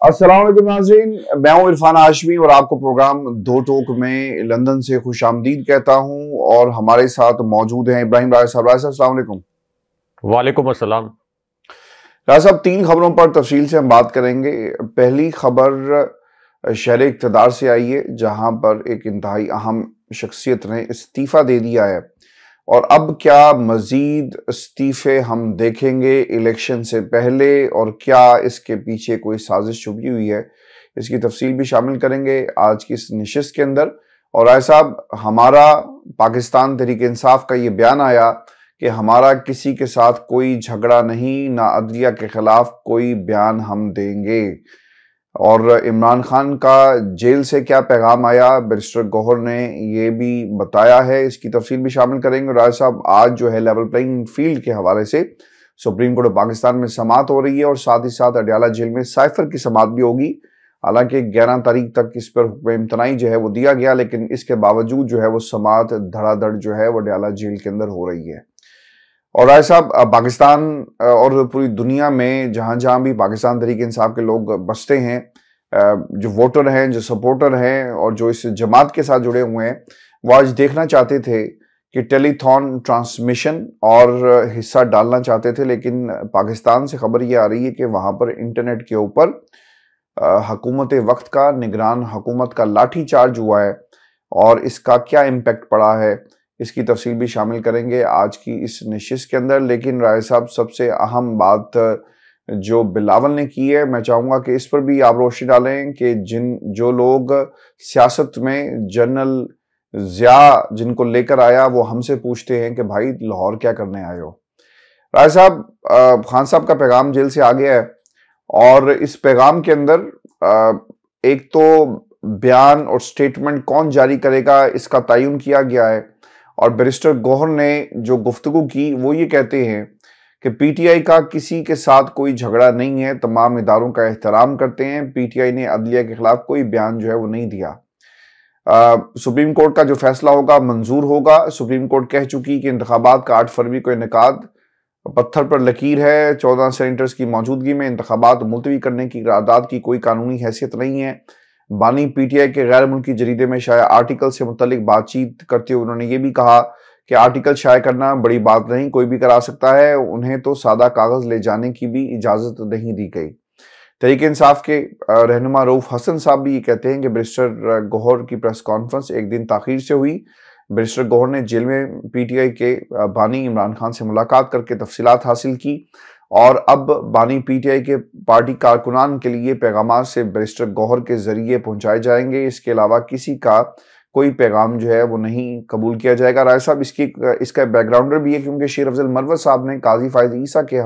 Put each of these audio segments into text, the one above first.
अस्सलाम वालेकुम नाज़रीन, मैं हूं इरफान हाशमी और आपको प्रोग्राम दो टोक में लंदन से खुशामदीद कहता हूं। और हमारे साथ मौजूद हैं इब्राहिम राय साहब। राय साहब अस्सलाम वालेकुम। वालेकुम अस्सलाम। राय साहब, तीन खबरों पर तफसील से हम बात करेंगे। पहली खबर शहर इक़्तिदार से आई है, जहां पर एक इंतहाई अहम शख्सियत ने इस्तीफ़ा दे दिया है। और अब क्या मजीद इस्तीफे हम देखेंगे इलेक्शन से पहले, और क्या इसके पीछे कोई साजिश छुपी हुई है, इसकी तफसील भी शामिल करेंगे आज की इस नशिस्त के अंदर। और राय साहब, हमारा पाकिस्तान तहरीक इंसाफ का ये बयान आया कि हमारा किसी के साथ कोई झगड़ा नहीं, ना अदलिया के खिलाफ कोई बयान हम देंगे। और इमरान खान का जेल से क्या पैगाम आया, बैरिस्टर गौहर ने ये भी बताया है, इसकी तफसील भी शामिल करेंगे। राज साहब, आज जो है लेवल प्लेइंग फील्ड के हवाले से सुप्रीम कोर्ट ऑफ पाकिस्तान में समाअत हो रही है और साथ ही साथ अडयाला जेल में साइफर की समाअत भी होगी। हालांकि 11 तारीख तक इस पर हुक्म इम्तनाई जो है वो दिया गया, लेकिन इसके बावजूद जो है वो समाअत धड़ाधड़ जो है वो अडयाला जेल के अंदर हो रही है। और राय साहब, पाकिस्तान और पूरी दुनिया में जहां जहां भी पाकिस्तान तहरीक इंसाफ के लोग बसते हैं, जो वोटर हैं, जो सपोर्टर हैं और जो इस जमात के साथ जुड़े हुए हैं, वो आज देखना चाहते थे कि टेलीथॉन ट्रांसमिशन और हिस्सा डालना चाहते थे। लेकिन पाकिस्तान से खबर ये आ रही है कि वहां पर इंटरनेट के ऊपर हुकूमत वक्त का, निगरान हुकूमत का लाठी चार्ज हुआ है। और इसका क्या इम्पैक्ट पड़ा है, इसकी तफसील भी शामिल करेंगे आज की इस नशिस्त के अंदर। लेकिन राय साहब, सबसे अहम बात जो बिलावल ने की है, मैं चाहूंगा कि इस पर भी आप रोशनी डालें कि जो लोग सियासत में जनरल ज़िया जिनको लेकर आया, वो हमसे पूछते हैं कि भाई लाहौर क्या करने आए हो। राय साहब, खान साहब का पैगाम जेल से आ गया है और इस पैगाम के अंदर एक तो बयान और स्टेटमेंट कौन जारी करेगा इसका तयन किया गया है। और बैरिस्टर गौहर ने जो गुफ्तगू की वो ये कहते हैं कि पीटीआई का किसी के साथ कोई झगड़ा नहीं है, तमाम इदारों का एहतराम करते हैं। पीटीआई ने अदलिया के खिलाफ कोई बयान जो है वो नहीं दिया। सुप्रीम कोर्ट का जो फैसला होगा मंजूर होगा। सुप्रीम कोर्ट कह चुकी कि इंतखाबात का 8 फरवरी को इनेकाद पत्थर पर लकीर है। 14 सेनेटर्स की मौजूदगी में इंतखाबात मुलतवी करने की करारदाद की कोई कानूनी हैसियत नहीं है। बानी पीटीआई के गैर मुल्की जरीदे में शाया आर्टिकल से मुतल्लिक बातचीत करते हुए उन्होंने ये भी कहा कि आर्टिकल शाया करना बड़ी बात नहीं, कोई भी करा सकता है, उन्हें तो सादा कागज ले जाने की भी इजाजत नहीं दी गई। तहरीक इंसाफ के रहनुमा रऊफ हसन साहब भी ये कहते हैं कि बैरिस्टर गौहर की प्रेस कॉन्फ्रेंस एक दिन ताखीर से हुई। बैरिस्टर गौहर ने जेल में पीटीआई के बानी इमरान खान से मुलाकात करके तफसीलात हासिल की और अब बानी पीटीआई के पार्टी कारकुनान के लिए पैगाम से बैरिस्टर गौहर के जरिए पहुंचाए जाएंगे। इसके अलावा किसी का कोई पैगाम जो है वो नहीं कबूल किया जाएगा। राय साहब, इसका बैकग्राउंडर भी है क्योंकि शेर अफजल मरवत साहब ने काजी फायज ईसा के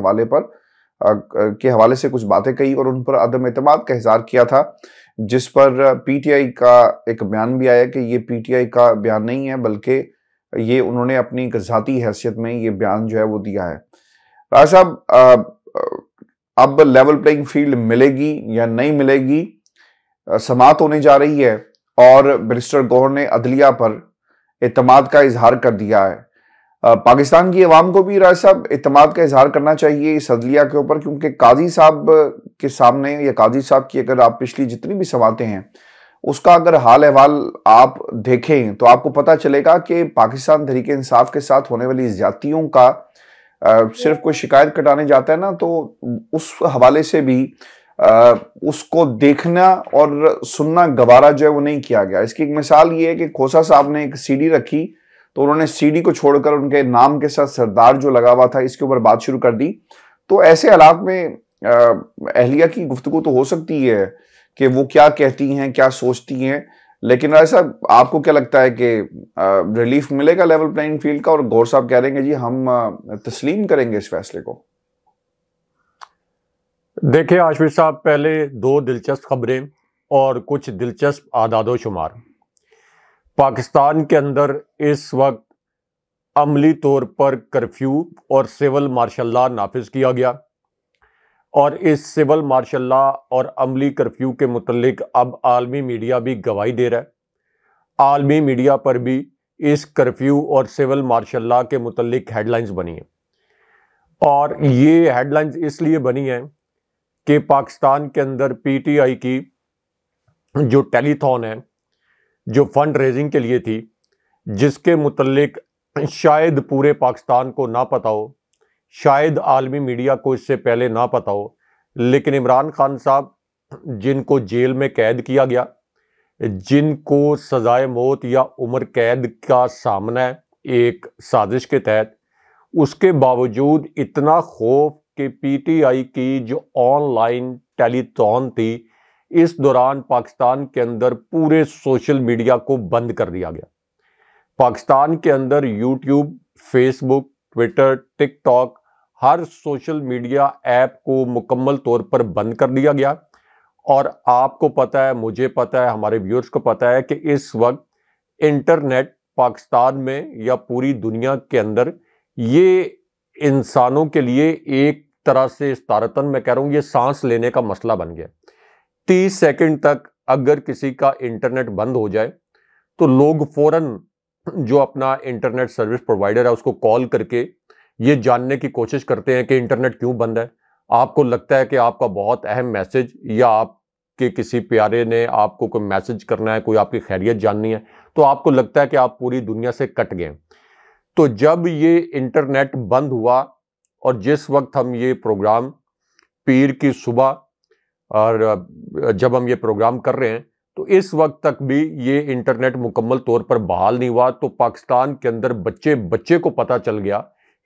हवाले से कुछ बातें कही और उन पर अदम एतमाद का इजहार किया था, जिस पर पीटीआई का एक बयान भी आया कि ये पीटीआई का बयान नहीं है, बल्कि ये उन्होंने अपनी ज़ाती हैसियत में ये बयान जो है वो दिया है। राय साहब, अब लेवल प्लेइंग फील्ड मिलेगी या नहीं मिलेगी, समाअत होने जा रही है और बैरिस्टर गौहर ने अदलिया पर एतमाद का इजहार कर दिया है। पाकिस्तान की अवाम को भी राय साहब एतमाद का इजहार करना चाहिए इस अदलिया के ऊपर, क्योंकि काजी साहब के सामने या काजी साहब की अगर आप पिछली जितनी भी समातें हैं उसका अगर हाल अहवाल आप देखें तो आपको पता चलेगा कि पाकिस्तान तहरीक इंसाफ के साथ होने वाली ज्यादतियों का सिर्फ कोई शिकायत कटाने जाता है ना, तो उस हवाले से भी उसको देखना और सुनना गवारा जो है वो नहीं किया गया। इसकी एक मिसाल ये है कि खोसा साहब ने एक सीडी रखी तो उन्होंने सीडी को छोड़कर उनके नाम के साथ सरदार जो लगा हुआ था इसके ऊपर बात शुरू कर दी। तो ऐसे हालात में अहलिया की गुफ्तगू तो हो सकती है कि वो क्या कहती हैं, क्या सोचती हैं, लेकिन ऐसा आपको क्या लगता है कि रिलीफ मिलेगा लेवल प्लेइंग फील्ड का? और गौर साहब कह रहे हैं कि जी हम तस्लीम करेंगे इस फैसले को। देखिए आशफी साहब, पहले दो दिलचस्प खबरें और कुछ दिलचस्प आदादो शुमार। पाकिस्तान के अंदर इस वक्त अमली तौर पर कर्फ्यू और सिविल मार्शल लॉ नाफिज किया गया और इस सिविल मार्शल लॉ और अमली कर्फ्यू के मुतल्लिक अब आलमी मीडिया भी गवाही दे रहा है। आलमी मीडिया पर भी इस कर्फ्यू और सिविल मार्शल लॉ के मुतल्लिक हेडलाइंस बनी है और ये हेडलाइंस इसलिए बनी है कि पाकिस्तान के अंदर पीटीआई की जो टेलीथॉन है, जो फंड रेजिंग के लिए थी, जिसके मुतल्लिक शायद पूरे पाकिस्तान को ना पता हो, शायद आलमी मीडिया को इससे पहले ना पता हो, लेकिन इमरान खान साहब जिनको जेल में कैद किया गया, जिनको सजाए मौत या उम्र कैद का सामना है एक साजिश के तहत, उसके बावजूद इतना खौफ कि पीटीआई की जो ऑनलाइन टेलीथॉन थी, इस दौरान पाकिस्तान के अंदर पूरे सोशल मीडिया को बंद कर दिया गया। पाकिस्तान के अंदर यूट्यूब, फेसबुक, ट्विटर, टिकटॉक, हर सोशल मीडिया ऐप को मुकम्मल तौर पर बंद कर दिया गया। और आपको पता है, मुझे पता है, हमारे व्यूअर्स को पता है कि इस वक्त इंटरनेट पाकिस्तान में या पूरी दुनिया के अंदर ये इंसानों के लिए एक तरह से इस्तारतन, मैं कह रहा हूँ, ये सांस लेने का मसला बन गया। 30 सेकंड तक अगर किसी का इंटरनेट बंद हो जाए तो लोग फौरन जो अपना इंटरनेट सर्विस प्रोवाइडर है उसको कॉल करके ये जानने की कोशिश करते हैं कि इंटरनेट क्यों बंद है। आपको लगता है कि आपका बहुत अहम मैसेज या आपके किसी प्यारे ने आपको कोई मैसेज करना है, कोई आपकी खैरियत जाननी है, तो आपको लगता है कि आप पूरी दुनिया से कट गए। तो जब ये इंटरनेट बंद हुआ और जिस वक्त हम ये प्रोग्राम पीर की सुबह और जब हम ये प्रोग्राम कर रहे हैं, तो इस वक्त तक भी ये इंटरनेट मुकम्मल तौर पर बहाल नहीं हुआ। तो पाकिस्तान के अंदर बच्चे को पता चल गया,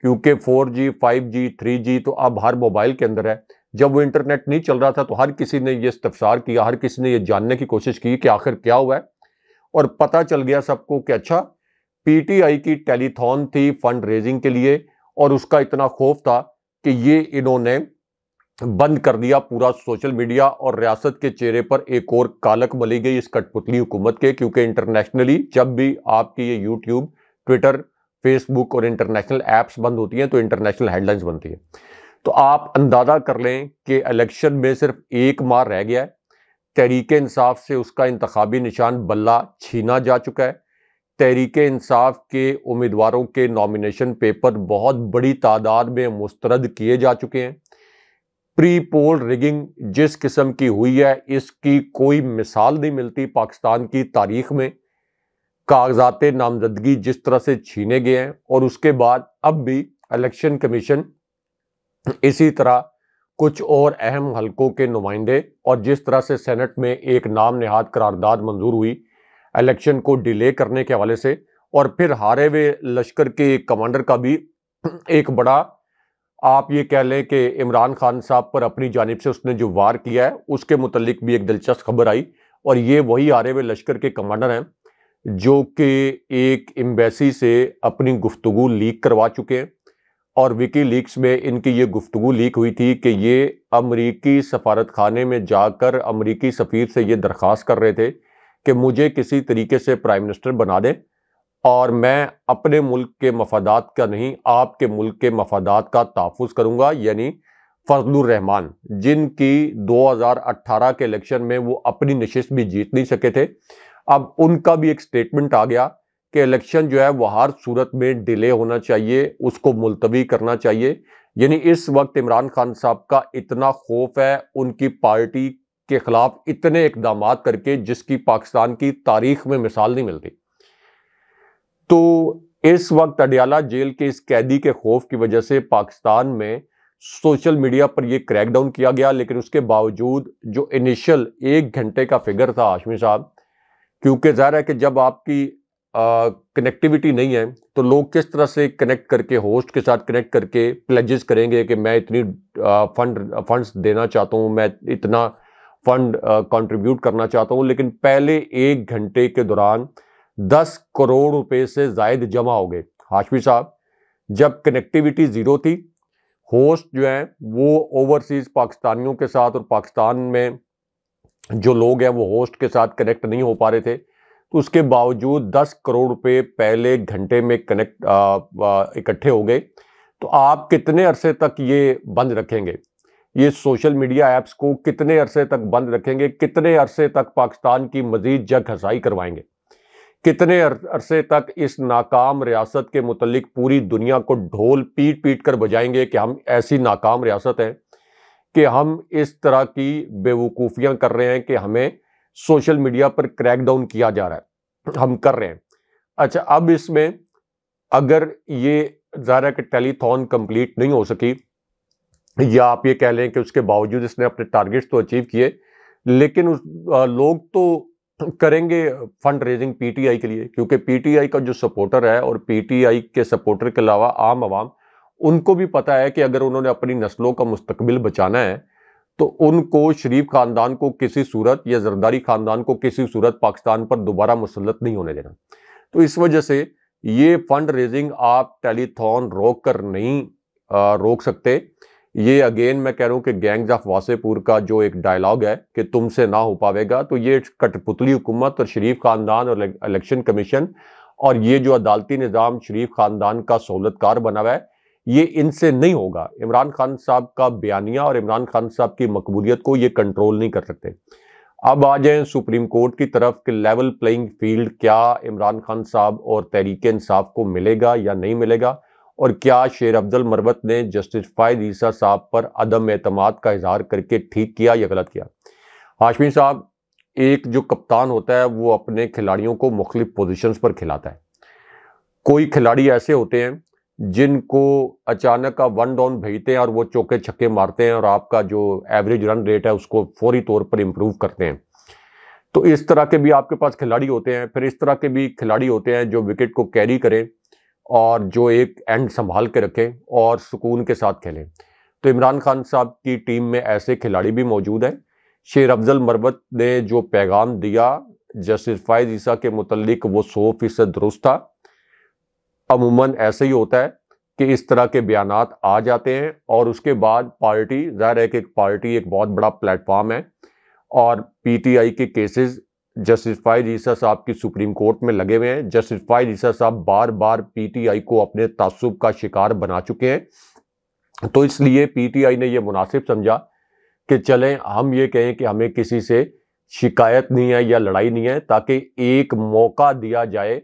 क्योंकि 4G, 5G, 3G तो अब हर मोबाइल के अंदर है। जब वो इंटरनेट नहीं चल रहा था तो हर किसी ने ये इस्तफसार किया, हर किसी ने ये जानने की कोशिश की कि आखिर क्या हुआ है। और पता चल गया सबको कि अच्छा, पीटीआई की टेलीथॉन थी फंड रेजिंग के लिए, और उसका इतना खौफ था कि ये इन्होंने बंद कर दिया पूरा सोशल मीडिया। और रियासत के चेहरे पर एक और कालक मली गई इस कठपुतली हुकूमत के, क्योंकि इंटरनेशनली जब भी आपकी ये यूट्यूब, ट्विटर, फेसबुक और इंटरनेशनल ऐप्स बंद होती हैं तो इंटरनेशनल हेडलाइंस बनती है। तो आप अंदाजा कर लें कि इलेक्शन में सिर्फ एक माह रह गया है। तहरीक इंसाफ से उसका इंतखाबी निशान बल्ला छीना जा चुका है। तहरीक इंसाफ के उम्मीदवारों के नॉमिनेशन पेपर बहुत बड़ी तादाद में मुस्तरद किए जा चुके हैं। प्री पोल रिगिंग जिस किस्म की हुई है, इसकी कोई मिसाल नहीं मिलती पाकिस्तान की तारीख में। कागजात नामजदगी जिस तरह से छीने गए हैं, और उसके बाद अब भी इलेक्शन कमीशन इसी तरह कुछ और अहम हलकों के नुमाइंदे, और जिस तरह से सेनेट में एक नाम नेहाद करारदाद मंजूर हुई इलेक्शन को डिले करने के हवाले से, और फिर हारे हुए लश्कर के कमांडर का भी एक बड़ा, आप ये कह लें कि इमरान खान साहब पर अपनी जानिब से उसने जो वार किया है उसके मुतल्लिक भी एक दिलचस्प खबर आई। और ये वही हारे हुए लश्कर के कमांडर हैं जो कि एक एम्बेसी से अपनी गुफ्तगू लीक करवा चुके हैं। और विकी लीक्स में इनकी ये गुफ्तगू लीक हुई थी कि ये अमरीकी सफारत खाने में जाकर अमरीकी सफ़ीर से ये दरख्वास्त कर रहे थे कि मुझे किसी तरीके से प्राइम मिनिस्टर बना दें, और मैं अपने मुल्क के मफादात का नहीं, आपके मुल्क के मफादात का तहफ़्फ़ुज़ करूँगा। यानी फजलुर रहमान, जिनकी 2018 के इलेक्शन में वो अपनी नशिस्त भी जीत नहीं सके थे, अब उनका भी एक स्टेटमेंट आ गया कि इलेक्शन जो है वो हर सूरत में डिले होना चाहिए, उसको मुलतवी करना चाहिए। यानी इस वक्त इमरान खान साहब का इतना खौफ है उनकी पार्टी के खिलाफ इतने इकदाम करके, जिसकी पाकिस्तान की तारीख में मिसाल नहीं मिलती। तो इस वक्त अडियाला जेल के इस कैदी के खौफ की वजह से पाकिस्तान में सोशल मीडिया पर यह क्रैकडाउन किया गया। लेकिन उसके बावजूद जो इनिशियल 1 घंटे का फिगर था हाशमी साहब, क्योंकि ज़ाहिर है कि जब आपकी कनेक्टिविटी नहीं है तो लोग किस तरह से कनेक्ट करके, होस्ट के साथ कनेक्ट करके प्लेजेस करेंगे कि मैं इतनी फंड्स देना चाहता हूँ, मैं इतना फंड कंट्रीब्यूट करना चाहता हूँ। लेकिन पहले 1 घंटे के दौरान 10 करोड़ रुपए से जायद जमा हो गए हाशमी साहब। जब कनेक्टिविटी ज़ीरो थी, होस्ट जो हैं वो ओवरसीज पाकिस्तानियों के साथ, और पाकिस्तान में जो लोग हैं वो होस्ट के साथ कनेक्ट नहीं हो पा रहे थे, तो उसके बावजूद 10 करोड़ रुपए पहले घंटे में कनेक्ट इकट्ठे हो गए। तो आप कितने अरसे तक ये बंद रखेंगे, ये सोशल मीडिया ऐप्स को कितने अरसे तक बंद रखेंगे, कितने अरसे तक पाकिस्तान की मजीद जग हसाई करवाएंगे, कितने अरसे तक इस नाकाम रियासत के मुतल्लिक पूरी दुनिया को ढोल पीट पीट कर बजाएंगे कि हम ऐसी नाकाम रियासत हैं कि हम इस तरह की बेवकूफ़ियां कर रहे हैं कि हमें सोशल मीडिया पर क्रैकडाउन किया जा रहा है, हम कर रहे हैं। अच्छा, अब इसमें अगर ये ज़ाहिर है कि टेलीथॉन कंप्लीट नहीं हो सकी, या आप ये कह लें कि उसके बावजूद इसने अपने टारगेट्स तो अचीव किए, लेकिन लोग तो करेंगे फंड रेजिंग पीटीआई के लिए, क्योंकि पीटीआई का जो सपोर्टर है और पीटीआई के सपोर्टर के अलावा आम आवाम, उनको भी पता है कि अगर उन्होंने अपनी नस्लों का मुस्तकबिल बचाना है तो उनको शरीफ खानदान को किसी सूरत या जरदारी खानदान को किसी सूरत पाकिस्तान पर दोबारा मुसल्लत नहीं होने देना। तो इस वजह से ये फंड रेजिंग आप टेलीथॉन रोक कर नहीं रोक सकते। ये अगेन मैं कह रहा हूं कि गैंग्स ऑफ वासेपुर का जो एक डायलॉग है कि तुमसे ना हो पावेगा, तो ये कठपुतली हुकूमत और शरीफ खानदान और इलेक्शन कमीशन और ये जो अदालती निज़ाम शरीफ खानदान का सहूलतकार बना हुआ है, ये इनसे नहीं होगा। इमरान खान साहब का बयानिया और इमरान खान साहब की मकबूलियत को ये कंट्रोल नहीं कर सकते। अब आ जाए सुप्रीम कोर्ट की तरफ कि लेवल प्लेइंग फील्ड क्या इमरान खान साहब और तहरीक इंसाफ को मिलेगा या नहीं मिलेगा, और क्या शेर अफजल मरवत ने जस्टिस फायद ईसा साहब पर अदम एतमाद का इजहार करके ठीक किया या गलत किया। हाशमी साहब, एक जो कप्तान होता है वो अपने खिलाड़ियों को मुख्तलिफ पोजीशंस पर खिलाता है। कोई खिलाड़ी ऐसे होते हैं जिनको अचानक आप वन डाउन भेजते हैं और वो चौके छक्के मारते हैं और आपका जो एवरेज रन रेट है उसको फौरी तौर पर इंप्रूव करते हैं। तो इस तरह के भी आपके पास खिलाड़ी होते हैं। फिर इस तरह के भी खिलाड़ी होते हैं जो विकेट को कैरी करें और जो एक एंड संभाल के रखें और सुकून के साथ खेलें। तो इमरान खान साहब की टीम में ऐसे खिलाड़ी भी मौजूद हैं। शेर अफजल मरवत ने जो पैगाम दिया जस्टिस फायद ईसा के मुतल्लिक वो 100% दुरुस्त था। अमूमन ऐसे ही होता है कि इस तरह के बयानात आ जाते हैं और उसके बाद पार्टी, ज़ाहिर है कि पार्टी एक बहुत बड़ा प्लेटफॉर्म है और पीटीआई के केसेस जस्टिस फायद ईसा साहब की सुप्रीम कोर्ट में लगे हुए हैं। जस्टिस फायद ईसा साहब बार बार पीटीआई को अपने तासुब का शिकार बना चुके हैं। तो इसलिए पीटीआई ने यह मुनासिब समझा कि चलें हम ये कहें कि हमें किसी से शिकायत नहीं है या लड़ाई नहीं है, ताकि एक मौका दिया जाए,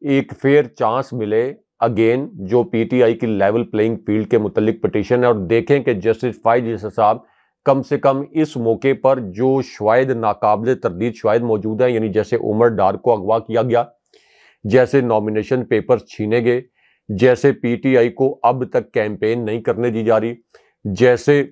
एक फेयर चांस मिले अगेन जो पीटीआई की लेवल प्लेइंग फील्ड के मुतल्लिक पिटीशन है, और देखें कि जस्टिस फायद ईसा साहब कम से कम इस मौके पर जो शायद नाकाबिले तरदीद शायद मौजूद है, यानी जैसे उमर डार को अगवा किया गया, जैसे नॉमिनेशन पेपर्स छीने गए, जैसे पीटीआई को अब तक कैंपेन नहीं करने दी जा रही, जैसे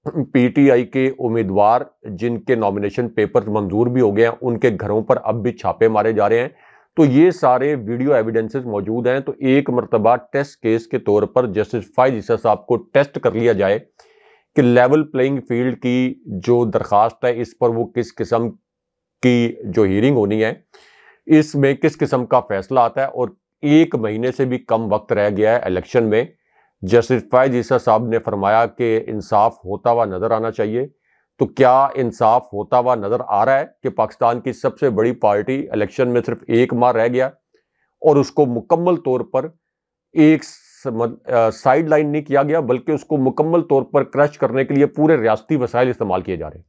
पीटीआई के उम्मीदवार जिनके नॉमिनेशन पेपर मंजूर भी हो गए हैं उनके घरों पर अब भी छापे मारे जा रहे हैं। तो ये सारे वीडियो एविडेंसेस मौजूद हैं। तो एक मरतबा टेस्ट केस के तौर पर जस्टिस फायद ईसा साहब को टेस्ट कर लिया जाए कि लेवल प्लेइंग फील्ड की जो दरखास्त है इस पर वो किस किस्म की जो हियरिंग होनी है, इसमें किस किस्म का फैसला आता है। और 1 महीने से भी कम वक्त रह गया है इलेक्शन में। जस्टिस फायद ईसा साहब ने फरमाया कि इंसाफ होता हुआ नजर आना चाहिए। तो क्या इंसाफ होता हुआ नजर आ रहा है कि पाकिस्तान की सबसे बड़ी पार्टी इलेक्शन में सिर्फ 1 माह रह गया और उसको मुकम्मल तौर पर एक साइड लाइन नहीं किया गया, बल्कि उसको मुकम्मल तौर पर क्रश करने के लिए पूरे रियासती वसाइल इस्तेमाल किए जा रहे हैं।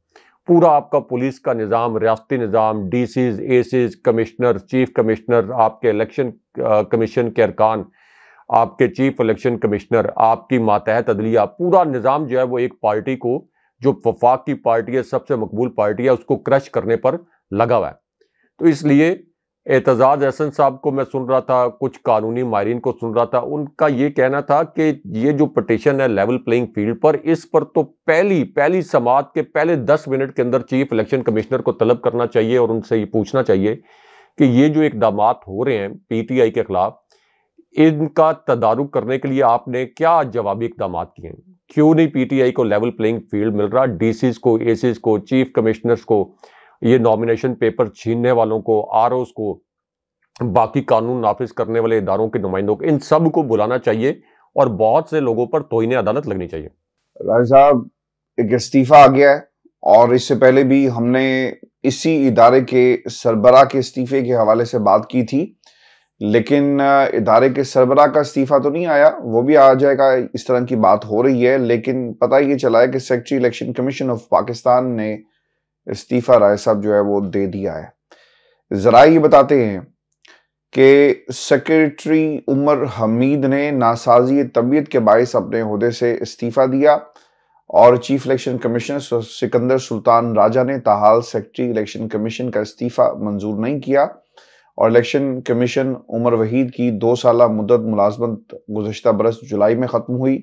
पूरा आपका पुलिस का निज़ाम, रियासती निज़ाम, DCs, ACs, commissioner, chief commissioner, आपके इलेक्शन कमीशन के अरकान, आपके चीफ इलेक्शन कमिश्नर, आपकी मातहत अदलिया, पूरा निज़ाम जो है वो एक पार्टी को जो वफाक की पार्टी है, सबसे मकबूल पार्टी है, उसको क्रश करने पर लगा हुआ है। तो इसलिए एतजाज अहसन साहब को मैं सुन रहा था, कुछ कानूनी माहिरीन को सुन रहा था, उनका ये कहना था कि ये जो पिटीशन है लेवल प्लेइंग फील्ड पर, इस पर तो पहली समाअत के पहले 10 मिनट के अंदर चीफ इलेक्शन कमिश्नर को तलब करना चाहिए और उनसे ये पूछना चाहिए कि ये जो इकदामात हो रहे हैं पीटीआई के खिलाफ, इनका तदारुक करने के लिए आपने क्या जवाबी इकदामात किए हैं? क्यों नहीं पीटीआई को लेवल प्लेइंग फील्ड मिल रहा? डीसीज को, एसीज को, चीफ कमिश्नर्स को, ये नॉमिनेशन पेपर छीनने वालों को, आरओस को, बाकी कानून नाफिज करने वाले इदारों के नुमाइंदों को, इन सब को बुलाना चाहिए और बहुत से लोगों पर तौहीन अदालत लगनी चाहिए। राज साहब, एक इस्तीफा आ गया है और इससे पहले भी हमने इसी इदारे के सरबराह के इस्तीफे के हवाले से बात की थी, लेकिन इदारे के सरबराह का इस्तीफा तो नहीं आया, वो भी आ जाएगा, इस तरह की बात हो रही है। लेकिन पता ये चला है कि secretary election commission of Pakistan ने इस्तीफा राय साहब जो है वो दे दिया है। जरा ये बताते हैं कि सेक्रेटरी उमर हमीद ने नासाजी तबीयत के बायस अपने ओहदे से इस्तीफा दिया और chief election commissioner Sikandar Sultan Raja ने ताहाल सेक्रेटरी इलेक्शन कमीशन का इस्तीफा मंजूर नहीं किया और इलेक्शन कमीशन उमर वहीद की 2 साला मुद्दत मुलाजमत गुज़श्ता बरस जुलाई में ख़त्म हुई।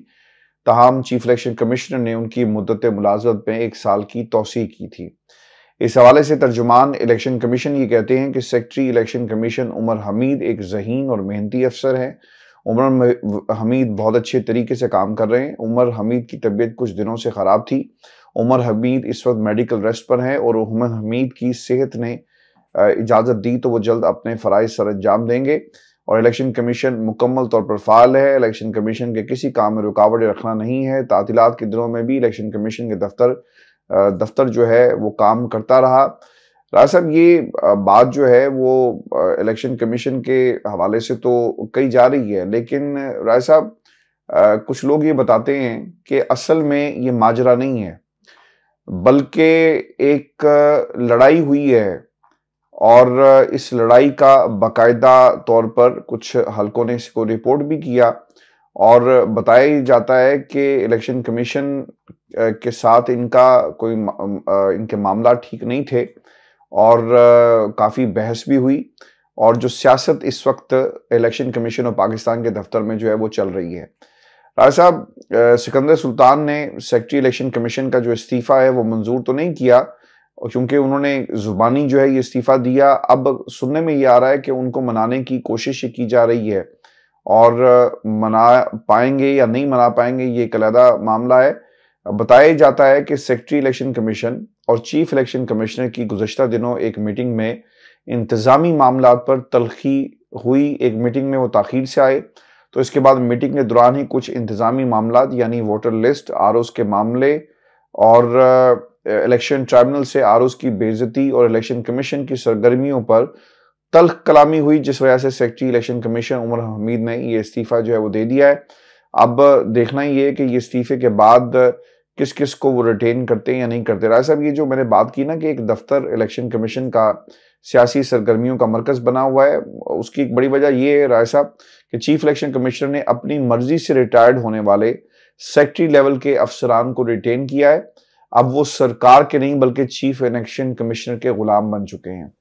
ताहम चीफ इलेक्शन कमिश्नर ने उनकी मुद्दत मुलाजमत में 1 साल की तौसीह की थी। इस हवाले से तर्जुमान इलेक्शन कमीशन ये कहते हैं कि secretary election commission Umar Hamid एक ज़हीन और मेहनती अफसर हैं। उमर हमीद बहुत अच्छे तरीके से काम कर रहे हैं। उमर हमीद की तबीयत कुछ दिनों से ख़राब थी। उमर हमीद इस वक्त मेडिकल रेस्ट पर हैं और उमर हमीद की सेहत ने इजाज़त दी तो वो जल्द अपने फ़राइज़ सर अंजाम देंगे और इलेक्शन कमीशन मुकम्मल तौर पर फ़ाल है। इलेक्शन कमीशन के किसी काम में रुकावटें रखना नहीं है। तातीलात के दिनों में भी इलेक्शन कमीशन के दफ्तर जो है वो काम करता रहा। राय साहब, ये बात जो है वो इलेक्शन कमीशन के हवाले से तो कही जा रही है, लेकिन राय साहब कुछ लोग ये बताते हैं कि असल में ये माजरा नहीं है, बल्कि एक लड़ाई हुई है और इस लड़ाई का बाकायदा तौर पर कुछ हलकों ने इसको रिपोर्ट भी किया और बताया जाता है कि इलेक्शन कमीशन के साथ इनके मामला ठीक नहीं थे और काफ़ी बहस भी हुई और जो सियासत इस वक्त इलेक्शन कमीशन ऑफ पाकिस्तान के दफ्तर में जो है वो चल रही है। राय साहब, सिकंदर सुल्तान ने सेक्रेटरी इलेक्शन कमीशन का जो इस्तीफ़ा है वो मंजूर तो नहीं किया क्योंकि उन्होंने ज़ुबानी जो है ये इस्तीफ़ा दिया। अब सुनने में ये आ रहा है कि उनको मनाने की कोशिश की जा रही है और मना पाएंगे या नहीं मना पाएंगे ये एक अलग मामला है। बताया जाता है कि सेक्रेटरी इलेक्शन कमीशन और चीफ इलेक्शन कमिश्नर की गुज़श्ता दिनों एक मीटिंग में इंतज़ामी मामलात पर तल्खी हुई। एक मीटिंग में वो ताख़ीर से आए तो इसके बाद मीटिंग के दौरान ही कुछ इंतज़ामी मामलात यानी वोटर लिस्ट, आरओज़ के मामले और इलेक्शन ट्राइब्यूनल से आरओज़ की बेइज्जती और इलेक्शन कमीशन की सरगर्मियों पर तल्ख कलामी हुई, जिस वजह से secretary election commission Umar Hamid ने ये इस्तीफ़ा जो है वो दे दिया है। अब देखना ये है कि ये इस्तीफ़े के बाद किस किस को वो रिटेन करते हैं या नहीं करते। राय साहब, ये जो मैंने बात की ना कि एक दफ्तर इलेक्शन कमीशन का सियासी सरगर्मियों का मरकज़ बना हुआ है, उसकी एक बड़ी वजह ये है राय साहब कि चीफ इलेक्शन कमिश्नर ने अपनी मर्जी से रिटायर्ड होने वाले सेक्रेटरी लेवल के अफसरान को रिटेन किया है। अब वो सरकार के नहीं बल्कि चीफ इलेक्शन कमिश्नर के गुलाम बन चुके हैं।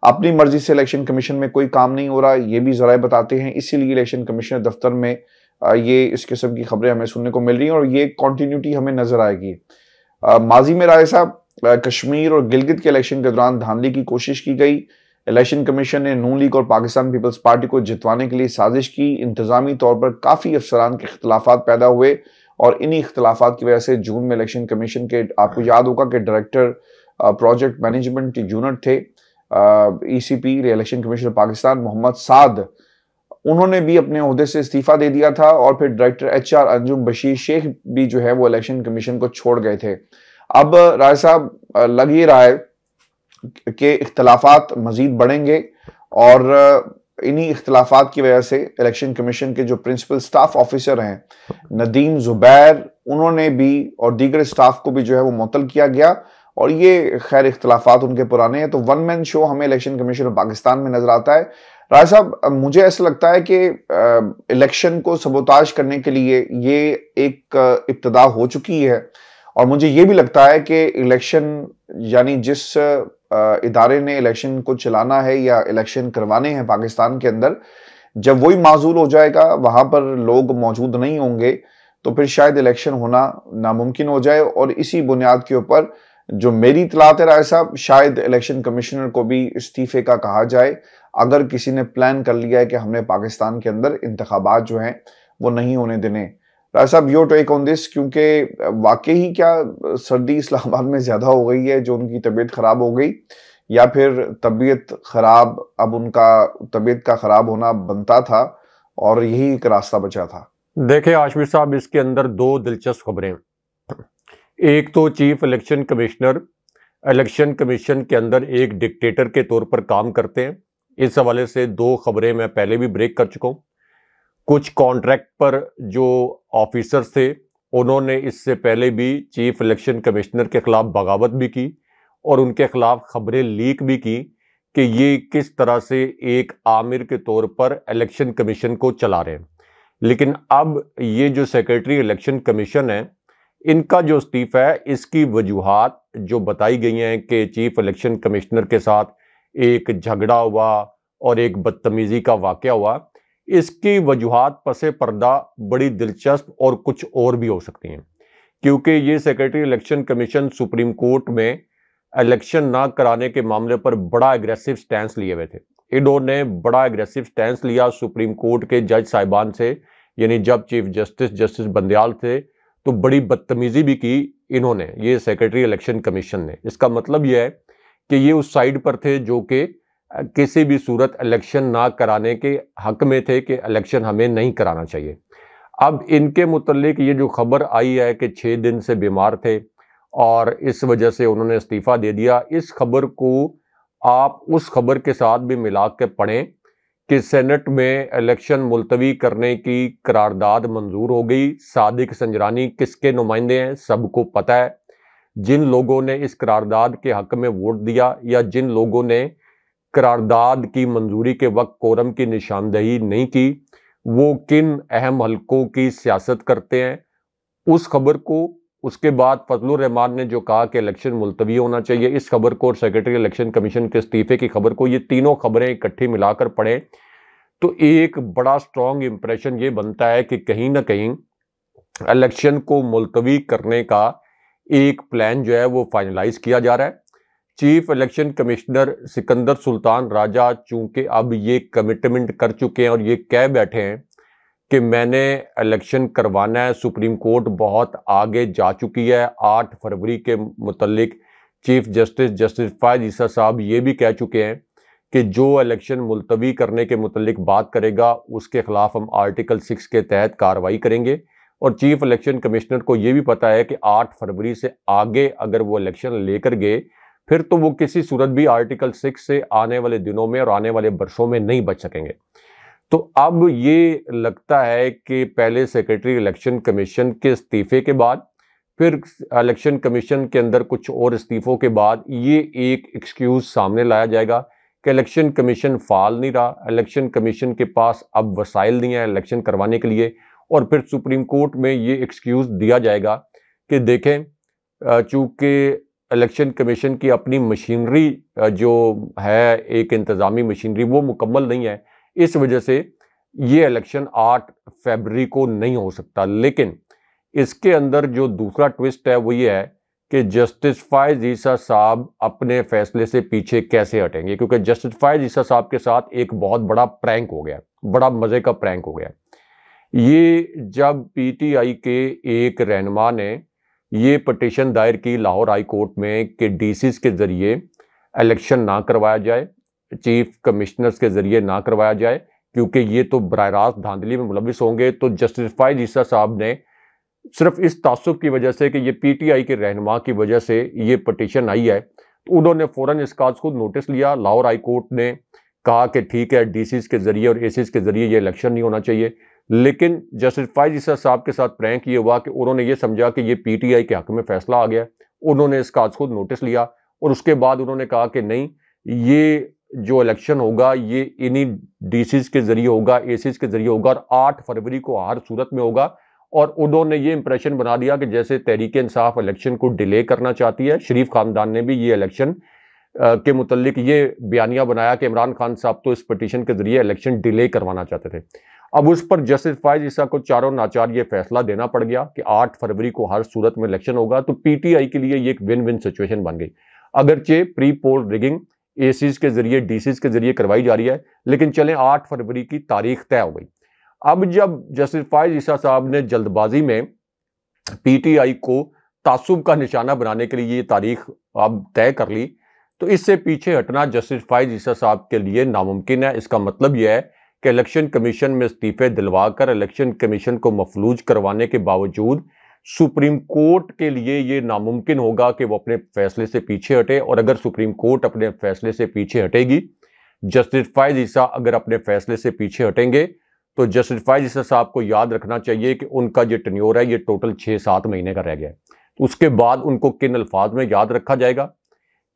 अपनी मर्जी से इलेक्शन कमीशन में कोई काम नहीं हो रहा, ये भी ज़राए बताते हैं। इसीलिए इलेक्शन कमिश्नर दफ्तर में ये इस किस्म की खबरें हमें सुनने को मिल रही हैं और ये कॉन्टीन्यूटी हमें नजर आएगी। माजी में राय साहब कश्मीर और गिलगित के इलेक्शन के दौरान धांधली की कोशिश की गई। इलेक्शन कमीशन ने नून लीग और पाकिस्तान पीपल्स पार्टी को जितवाने के लिए साजिश की। इंतजामी तौर पर काफ़ी अफसरान के इख्तलाफात पैदा हुए और इन्हीं इख्तलाफात की वजह से जून में इलेक्शन कमीशन के, आपको याद होगा कि डायरेक्टर प्रोजेक्ट मैनेजमेंट यूनिट थे ECP election commission Pakistan Mohammad Saad, उन्होंने भी अपने ओहदे से इस्तीफा दे दिया था और फिर डायरेक्टर HR अंजुम बशीर शेख भी जो है वो इलेक्शन कमीशन को छोड़ गए थे। अब राय साहब लग ये रहा है कि इख्तलाफात मजीद बढ़ेंगे और इन्हीं इख्तलाफात की वजह से इलेक्शन कमीशन के जो प्रिंसिपल स्टाफ ऑफिसर हैं नदीम जुबैर, उन्होंने भी और दीगर स्टाफ को भी जो है वो मुअत्तल किया गया और ये खैर इख्तलाफात उनके पुराने हैं। तो वन मैन शो हमें इलेक्शन कमीशन ऑफ पाकिस्तान में नजर आता है। राय साहब, मुझे ऐसा लगता है कि इलेक्शन को सबोताज करने के लिए ये एक इब्तिदा हो चुकी है और मुझे ये भी लगता है कि इलेक्शन यानी जिस इदारे ने इलेक्शन को चलाना है या इलेक्शन करवाने हैं पाकिस्तान के अंदर, जब वही माजूल हो जाएगा, वहां पर लोग मौजूद नहीं होंगे, तो फिर शायद इलेक्शन होना नामुमकिन हो जाए। और इसी बुनियाद के ऊपर जो मेरी इतलात है राय साहब, शायद इलेक्शन कमिश्नर को भी इस्तीफे का कहा जाए अगर किसी ने प्लान कर लिया है कि हमने पाकिस्तान के अंदर इंतखाबात जो हैं वो नहीं होने देने। राय साहब, योर टेक ऑन दिस, क्योंकि वाकई ही क्या सर्दी इस्लामाबाद में ज़्यादा हो गई है जो उनकी तबीयत ख़राब हो गई, या फिर तबीयत ख़राब अब उनका तबीयत का ख़राब होना बनता था और यही एक रास्ता बचा था? देखिए आशमीर साहब, इसके अंदर दो दिलचस्प खबरें। एक तो chief election commissioner election commission के अंदर एक डिक्टेटर के तौर पर काम करते हैं। इस हवाले से दो खबरें मैं पहले भी ब्रेक कर चुका हूँ। कुछ कॉन्ट्रैक्ट पर जो ऑफिसर्स थे उन्होंने इससे पहले भी चीफ इलेक्शन कमिश्नर के खिलाफ बगावत भी की और उनके खिलाफ खबरें लीक भी की कि ये किस तरह से एक आमिर के तौर पर इलेक्शन कमीशन को चला रहे हैं। लेकिन अब ये जो सेक्रेटरी इलेक्शन कमीशन है, इनका जो इस्तीफा है इसकी वजूहात जो बताई गई हैं कि चीफ इलेक्शन कमिश्नर के साथ एक झगड़ा हुआ और एक बदतमीजी का वाकया हुआ, इसकी वजूहात पसे पर्दा बड़ी दिलचस्प और कुछ और भी हो सकती हैं, क्योंकि ये secretary election commission supreme court में इलेक्शन ना कराने के मामले पर बड़ा एग्रेसिव स्टैंस लिए हुए थे। इन्होंने बड़ा एग्रेसिव स्टैंस लिया सुप्रीम कोर्ट के जज साहिबान से, यानी जब चीफ जस्टिस बंदयाल थे, तो बड़ी बदतमीजी भी की इन्होंने, ये सेक्रेटरी इलेक्शन कमीशन ने। इसका मतलब यह है कि ये उस साइड पर थे जो कि किसी भी सूरत इलेक्शन ना कराने के हक में थे कि इलेक्शन हमें नहीं कराना चाहिए। अब इनके मुतल्लिक ये जो खबर आई है कि 6 दिन से बीमार थे और इस वजह से उन्होंने इस्तीफा दे दिया, इस खबर को आप उस खबर के साथ भी मिला के पढ़ें कि सेनेट में इलेक्शन मुलतवी करने की करारदाद मंजूर हो गई। सादिक संजरानी किसके नुमाइंदे हैं सबको पता है। जिन लोगों ने इस करारदाद के हक में वोट दिया या जिन लोगों ने करारदाद की मंजूरी के वक्त कोरम की निशानदेही नहीं की, वो किन अहम हलकों की सियासत करते हैं, उस खबर को, उसके बाद फजलुर रहमान ने जो कहा कि इलेक्शन मुलतवी होना चाहिए, इस खबर को और सेक्रेटरी इलेक्शन कमीशन के इस्तीफे की खबर को, ये तीनों खबरें इकट्ठी मिलाकर पढ़ें तो एक बड़ा स्ट्रॉन्ग इंप्रेशन ये बनता है कि कहीं ना कहीं इलेक्शन को मुलतवी करने का एक प्लान जो है वो फाइनलाइज किया जा रहा है। Chief election commissioner Sikandar Sultan Raja चूंकि अब ये कमिटमेंट कर चुके हैं और ये कह बैठे हैं कि मैंने इलेक्शन करवाना है, सुप्रीम कोर्ट बहुत आगे जा चुकी है। 8 फरवरी के मुतल्लिक चीफ जस्टिस फायद ईसा साहब ये भी कह चुके हैं कि जो इलेक्शन मुलतवी करने के मुतल्लिक बात करेगा उसके खिलाफ हम आर्टिकल 6 के तहत कार्रवाई करेंगे। और चीफ इलेक्शन कमिश्नर को ये भी पता है कि 8 फरवरी से आगे अगर वो इलेक्शन लेकर गए फिर तो वो किसी सूरत भी आर्टिकल 6 से आने वाले दिनों में और आने वाले वर्षों में नहीं बच सकेंगे। तो अब ये लगता है कि पहले सेक्रेटरी इलेक्शन कमीशन के इस्तीफे के बाद, फिर इलेक्शन कमीशन के अंदर कुछ और इस्तीफों के बाद ये एक एक्सक्यूज सामने लाया जाएगा कि इलेक्शन कमीशन फाल नहीं रहा, इलेक्शन कमीशन के पास अब वसाइल नहीं है इलेक्शन करवाने के लिए। और फिर सुप्रीम कोर्ट में ये एक्सक्यूज दिया जाएगा कि देखें चूंकि इलेक्शन कमीशन की अपनी मशीनरी जो है, एक इंतज़ामी मशीनरी, वो मुकम्मल नहीं है, इस वजह से ये इलेक्शन 8 फरवरी को नहीं हो सकता। लेकिन इसके अंदर जो दूसरा ट्विस्ट है वो ये है कि जस्टिस फायद ईसा साहब अपने फैसले से पीछे कैसे हटेंगे, क्योंकि जस्टिस फायद ईसा साहब के साथ एक बहुत बड़ा प्रैंक हो गया, बड़ा मजे का प्रैंक हो गया। ये जब पीटीआई के एक रहनुमा ने ये पटिशन दायर की लाहौर हाई कोर्ट में कि डीसीज के जरिए इलेक्शन ना करवाया जाए, चीफ कमिश्नर्स के जरिए ना करवाया जाए, क्योंकि ये तो बराह रास्त धांधली में मुलविस होंगे, तो जस्टिस फायद ईसा साहब ने सिर्फ इस तासुब की वजह से कि ये पीटीआई के रहनुमा की वजह से ये पटिशन आई है, तो उन्होंने फौरन इस काज को नोटिस लिया। लाहौर हाई कोर्ट ने कहा कि ठीक है, डीसीज के जरिए और एसीज के जरिए ये इलेक्शन नहीं होना चाहिए। लेकिन जस्टिस फायद ईसा साहब के साथ प्रैंक ये हुआ कि उन्होंने ये समझा कि ये पीटीआई के हक में फैसला आ गया, उन्होंने इस काज को नोटिस लिया और उसके बाद उन्होंने कहा कि नहीं, ये जो इलेक्शन होगा ये इन्हीं डीसीज के जरिए होगा, एसीज के जरिए होगा और 8 फरवरी को हर सूरत में होगा। और उन्होंने ये इंप्रेशन बना दिया कि जैसे तहरीक इंसाफ इलेक्शन को डिले करना चाहती है, शरीफ खानदान ने भी ये इलेक्शन के मुतल्लिक ये बयानिया बनाया कि इमरान खान साहब तो इस पटिशन के जरिए इलेक्शन डिले करवाना चाहते थे। अब उस पर जस्टिस फायद ईसा को चारों नाचार ये फैसला देना पड़ गया कि 8 फरवरी को हर सूरत में इलेक्शन होगा। तो पीटीआई के लिए ये एक विन विन सिचुएशन बन गई। अगरचे प्री पोल रिगिंग एसीज के जरिए, डीसीज के जरिए करवाई जा रही है, लेकिन चलें 8 फरवरी की तारीख तय हो गई। अब जब जस्टिस फायद ईसा साहब ने जल्दबाजी में पीटीआई को तासुब का निशाना बनाने के लिए ये तारीख अब तय कर ली, तो इससे पीछे हटना जस्टिस फायद ईसा साहब के लिए नामुमकिन है। इसका मतलब यह है कि इलेक्शन कमीशन में इस्तीफे दिलवाकर इलेक्शन कमीशन को मफलूज करवाने के बावजूद सुप्रीम कोर्ट के लिए ये नामुमकिन होगा कि वो अपने फैसले से पीछे हटे। और अगर सुप्रीम कोर्ट अपने फैसले से पीछे हटेगी, जस्टिस फायद ईसा अगर अपने फैसले से पीछे हटेंगे, तो जस्टिस फायद ईसा साहब को याद रखना चाहिए कि उनका जो टेन्योर है ये टोटल 6-7 महीने का रह गया है। उसके बाद उनको किन अल्फाज में याद रखा जाएगा,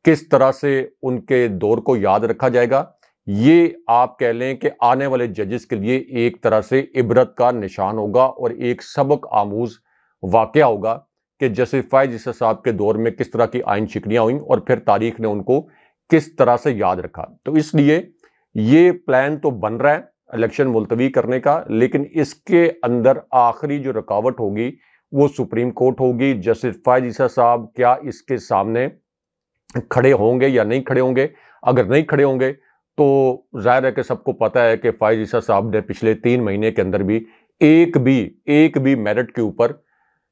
किस तरह से उनके दौर को याद रखा जाएगा, ये आप कह लें कि आने वाले जजेस के लिए एक तरह से इबरत का निशान होगा और एक सबक आमूज वाकया होगा कि जस्टिस फायज ईसा साहब के दौर में किस तरह की आइन शिकनियां हुई और फिर तारीख ने उनको किस तरह से याद रखा। तो इसलिए ये प्लान तो बन रहा है इलेक्शन मुलतवी करने का, लेकिन इसके अंदर आखिरी जो रुकावट होगी वो सुप्रीम कोर्ट होगी। जस्टिस फायज ईसा साहब क्या इसके सामने खड़े होंगे या नहीं खड़े होंगे? अगर नहीं खड़े होंगे तो जाहिर है कि सबको पता है कि फायज ईसा साहब ने पिछले 3 महीने के अंदर भी एक भी मेरिट के ऊपर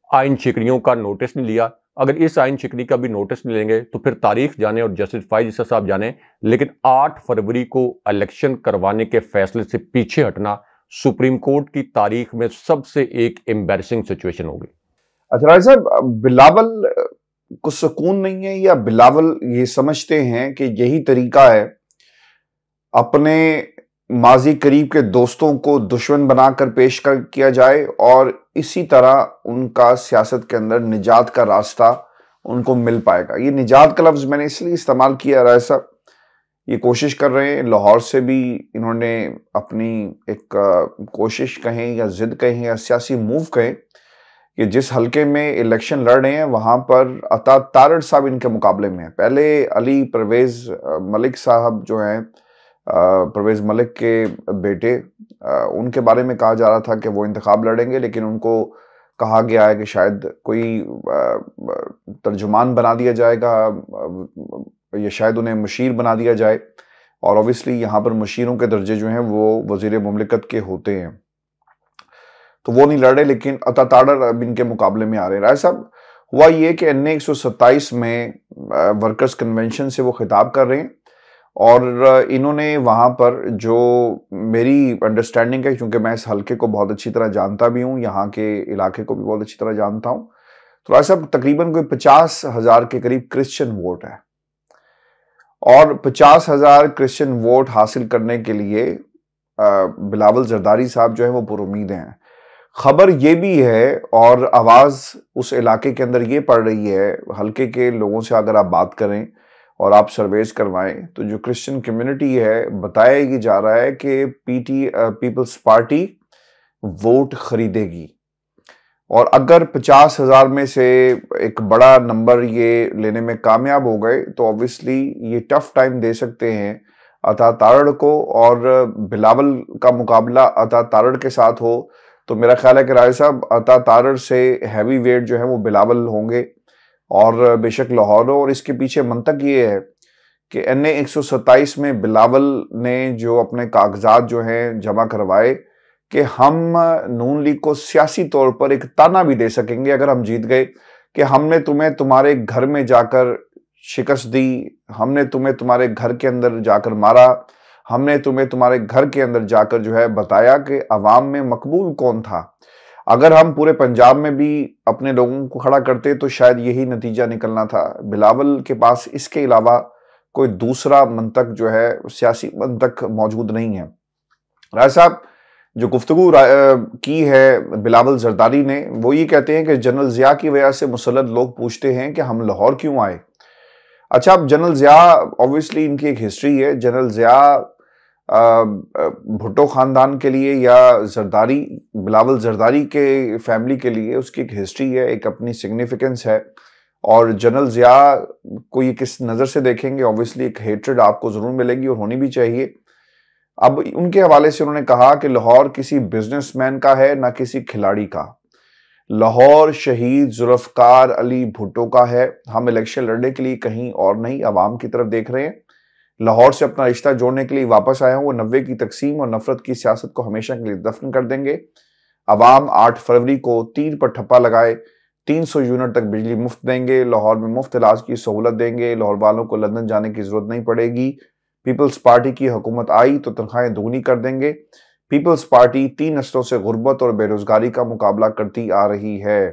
आइन शिकनियों का नोटिस नहीं लिया। अगर इस आइन शिकनी का भी नोटिस नहीं लेंगे तो फिर तारीख जाने और जस्टिस फायज ईसा साहब जाने, लेकिन 8 फरवरी को इलेक्शन करवाने के फैसले से पीछे हटना सुप्रीम कोर्ट की तारीख में सबसे एक एम्बैरेसिंग सिचुएशन होगी। अच्छा राय साहब, बिलावल को सुकून नहीं है या बिलावल ये समझते हैं कि यही तरीका है अपने माजी करीब के दोस्तों को दुश्मन बनाकर पेश किया जाए और इसी तरह उनका सियासत के अंदर निजात का रास्ता उनको मिल पाएगा? ये निजात का लफ्ज मैंने इसलिए इस्तेमाल किया राय साहब, ये कोशिश कर रहे हैं, लाहौर से भी इन्होंने अपनी एक कोशिश कहें या जिद कहें या सियासी मूव कहें कि जिस हलके में इलेक्शन लड़ रहे हैं वहां पर अता तारड़ साहब इनके मुकाबले में है। पहले अली परवेज मलिक साहब जो हैं, परवेज मलिक के बेटे, उनके बारे में कहा जा रहा था कि वो इंतखाब लड़ेंगे, लेकिन उनको कहा गया है कि शायद कोई तर्जुमान बना दिया जाएगा या शायद उन्हें मुशीर बना दिया जाए, और ऑब्वियसली यहाँ पर मुशीरों के दर्जे जो हैं वो वजीर मुमलिकत के होते हैं, तो वो नहीं लड़े, लेकिन अता तारड़ अब इनके मुकाबले में आ रहे हैं। राय साहब, हुआ ये कि NA 127 में वर्कर्स कन्वेंशन से वो खिताब कर रहे हैं और इन्होंने वहाँ पर, जो मेरी अंडरस्टैंडिंग है, क्योंकि मैं इस हलके को बहुत अच्छी तरह जानता भी हूँ, यहाँ के इलाके को भी बहुत अच्छी तरह जानता हूँ, तो राय साहब तकरीबन कोई 50,000 के करीब क्रिश्चियन वोट है और 50,000 क्रिश्चियन वोट हासिल करने के लिए बिलावल जरदारी साहब जो है वो पुरुमीद हैं। खबर ये भी है और आवाज उस इलाके के अंदर ये पड़ रही है, हल्के के लोगों से अगर आप बात करें और आप सर्वेस करवाएं तो जो क्रिश्चियन कम्युनिटी है, बताया ये जा रहा है कि पीपल्स पार्टी वोट खरीदेगी और अगर 50,000 में से एक बड़ा नंबर ये लेने में कामयाब हो गए तो ऑब्वियसली ये टफ टाइम दे सकते हैं अता तारड़ को, और बिलावल का मुकाबला अता तारड़ के साथ हो तो मेरा ख्याल है कि राय साहब अता तारड़ से हैवी वेट जो है वो बिलावल होंगे और बेशक लाहौर हो। और इसके पीछे मंतक ये है कि NA 127 में बिलावल ने जो अपने कागजात जो हैं जमा करवाए कि हम नून लीग को सियासी तौर पर एक ताना भी दे सकेंगे अगर हम जीत गए कि हमने तुम्हें तुम्हारे घर में जाकर शिकस्त दी, हमने तुम्हें तुम्हारे घर के अंदर जाकर मारा, हमने तुम्हें तुम्हारे घर के अंदर जाकर जो है बताया कि अवाम में मकबूल कौन था। अगर हम पूरे पंजाब में भी अपने लोगों को खड़ा करते तो शायद यही नतीजा निकलना था। बिलावल के पास इसके अलावा कोई दूसरा मंतक जो है, सियासी मंतक मौजूद नहीं है। राय साहब जो गुफ्तगू की है बिलावल जरदारी ने, वो ये कहते हैं कि जनरल जिया की वजह से मुसल्लत लोग पूछते हैं कि हम लाहौर क्यों आए। अच्छा, अब जनरल जिया ऑब्वियसली इनकी एक हिस्ट्री है। जनरल जिया भुट्टो खानदान के लिए या जरदारी, बिलावल जरदारी के फैमिली के लिए उसकी एक हिस्ट्री है, एक अपनी सिग्निफिकेंस है। और जनरल जिया को ये किस नज़र से देखेंगे, ऑब्वियसली एक हेट्रेड आपको ज़रूर मिलेगी और होनी भी चाहिए। अब उनके हवाले से उन्होंने कहा कि लाहौर किसी बिजनेसमैन का है ना किसी खिलाड़ी का, लाहौर शहीद जुल्फ़कार अली भुट्टो का है। हम इलेक्शन लड़ने के लिए कहीं और नहीं, अवाम की तरफ देख रहे हैं। लाहौर से अपना रिश्ता जोड़ने के लिए वापस आया हूं। वो 90 की तकसीम और नफरत की सियासत को हमेशा के लिए दफन कर देंगे। अवाम 8 फरवरी को तीर पर ठप्पा लगाए 300 यूनिट तक बिजली मुफ्त देंगे, लाहौर में मुफ्त इलाज की सहूलत देंगे, लाहौर वालों को लंदन जाने की जरूरत नहीं पड़ेगी। पीपल्स पार्टी की हुकूमत आई तो तनख्वाहें दोगुनी कर देंगे। पीपल्स पार्टी 3 नस्लों से गुर्बत और बेरोजगारी का मुकाबला करती आ रही है।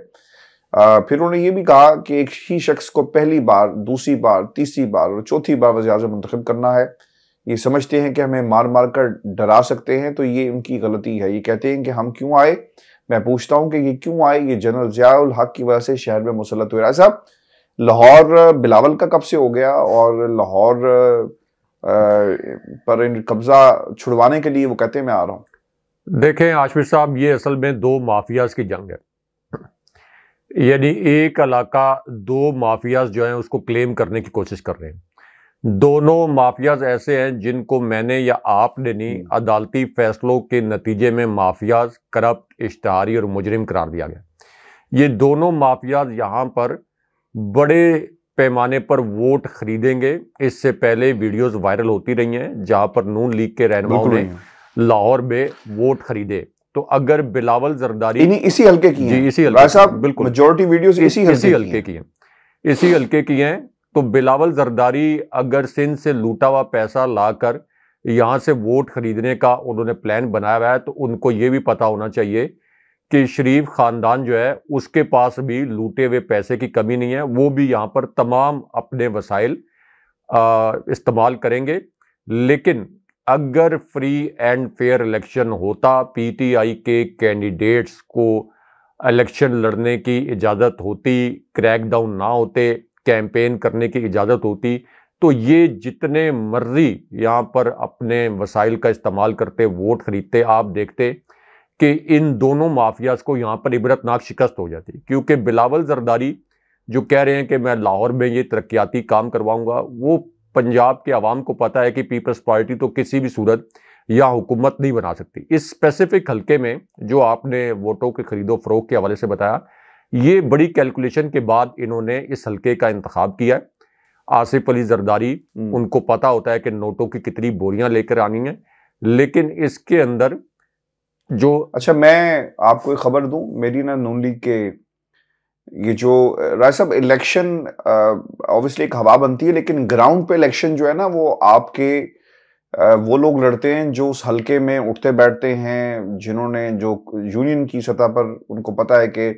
फिर उन्होंने ये भी कहा कि एक ही शख्स को पहली बार, दूसरी बार, तीसरी बार और चौथी बार वज़ीर-ए-आज़म मुंतखब करना है। ये समझते हैं कि हमें मार मार कर डरा सकते हैं, तो ये उनकी गलती है। ये कहते हैं कि हम क्यों आए, मैं पूछता हूं कि ये क्यों आए। ये जनरल ज़िया-उल हक की वजह से शहर में मुसल्लत हुए। साहब, लाहौर बिलावल का कब से हो गया और लाहौर पर कब्जा छुड़वाने के लिए वो कहते हैं मैं आ रहा हूं। देखें आशिफ साहब, ये असल में 2 माफियाज की जंग है। यानी एक इलाका दो माफियाज जो हैं उसको क्लेम करने की कोशिश कर रहे हैं। दोनों माफियाज ऐसे हैं जिनको मैंने या आपने नहीं, अदालती फैसलों के नतीजे में माफियाज, करप्ट, इश्तिहारी और मुजरिम करार दिया गया। ये दोनों माफियाज यहाँ पर बड़े पैमाने पर वोट खरीदेंगे। इससे पहले वीडियोस वायरल होती रही हैं जहां पर नून लीग के रहनुमाओं ने लाहौर में वोट खरीदे। तो अगर बिलावल जरदारी इसी हल्के की हैं, इसी हल्के साहब, बिल्कुल मेजॉरिटी वीडियोस इसी हल्के की हैं, इसी हल्के की हैं। तो बिलावल जरदारी अगर सिंध से लूटा हुआ पैसा लाकर यहां से वोट खरीदने का उन्होंने प्लान बनाया हुआ है, तो उनको ये भी पता होना चाहिए कि शरीफ खानदान जो है उसके पास भी लूटे हुए पैसे की कमी नहीं है। वो भी यहाँ पर तमाम अपने वसाइल इस्तेमाल करेंगे। लेकिन अगर फ्री एंड फेयर इलेक्शन होता, पीटीआई के कैंडिडेट्स को इलेक्शन लड़ने की इजाज़त होती, क्रैकडाउन ना होते, कैंपेन करने की इजाज़त होती, तो ये जितने मर्जी यहाँ पर अपने वसाइल का इस्तेमाल करते वोट खरीदते, आप देखते कि इन दोनों माफियाज को यहाँ पर इबरतनाक शिकस्त हो जाती। क्योंकि बिलावल जरदारी जो कह रहे हैं कि मैं लाहौर में ये तरक्याती काम करवाऊंगा, वो पंजाब के आवाम को पता है कि पीपल्स पार्टी तो किसी भी सूरत या हुकूमत नहीं बना सकती। इस स्पेसिफिक हल्के में जो आपने वोटों के खरीदो फरोख के हवाले से बताया, ये बड़ी कैलकुलेशन के बाद इन्होंने इस हल्के का इंतखाब किया है। आसिफ अली जरदारी, उनको पता होता है कि नोटों की कितनी बोरियां लेकर आनी है, लेकिन इसके अंदर जो अच्छा, मैं आपको एक खबर दूं, मेरी ना नून लीग के ये जो राय साहब इलेक्शन ऑब्वियसली एक हवा बनती है, लेकिन ग्राउंड पे इलेक्शन जो है ना वो आपके वो लोग लड़ते हैं जो उस हल्के में उठते बैठते हैं, जिन्होंने जो यूनियन की सतह पर उनको पता है कि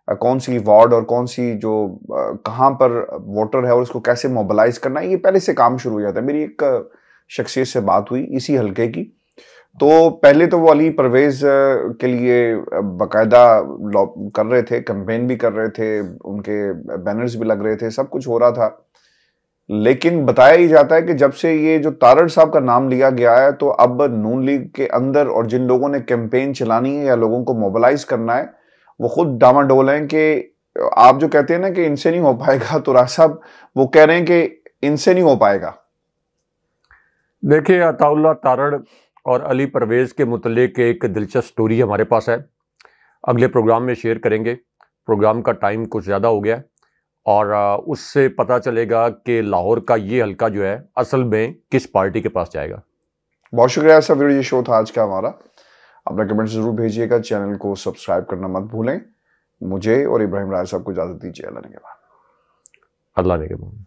कौन सी वार्ड और कौन सी जो कहाँ पर वोटर है और उसको कैसे मोबिलाइज करना है, ये पहले से काम शुरू हो जाता है। मेरी एक शख्सियत से बात हुई इसी हल्के की, तो पहले तो वो अली परवेज के लिए बाकायदा कर रहे थे, कैंपेन भी कर रहे थे, उनके बैनर्स भी लग रहे थे, सब कुछ हो रहा था। लेकिन बताया ही जाता है कि जब से ये जो तारड़ साहब का नाम लिया गया है, तो अब नून लीग के अंदर और जिन लोगों ने कैंपेन चलानी है या लोगों को मोबिलाइज करना है, वो खुद डामाडोल हैं कि आप जो कहते हैं ना कि इनसे नहीं हो पाएगा, तो राज साहब वो कह रहे हैं कि इनसे नहीं हो पाएगा। देखिए, अताउल्लाह तारड़ और अली परवेज के मुतल्लिक एक दिलचस्प स्टोरी हमारे पास है, अगले प्रोग्राम में शेयर करेंगे। प्रोग्राम का टाइम कुछ ज़्यादा हो गया और उससे पता चलेगा कि लाहौर का ये हल्का जो है असल में किस पार्टी के पास जाएगा। बहुत शुक्रिया सब, ये शो था आज का हमारा। अपना कमेंट जरूर भेजिएगा, चैनल को सब्सक्राइब करना मत भूलें। मुझे और इब्राहिम राय साहब को इजाजत दीजिए। अल्लाह ने के बाद। अल्लाह ने के बाद।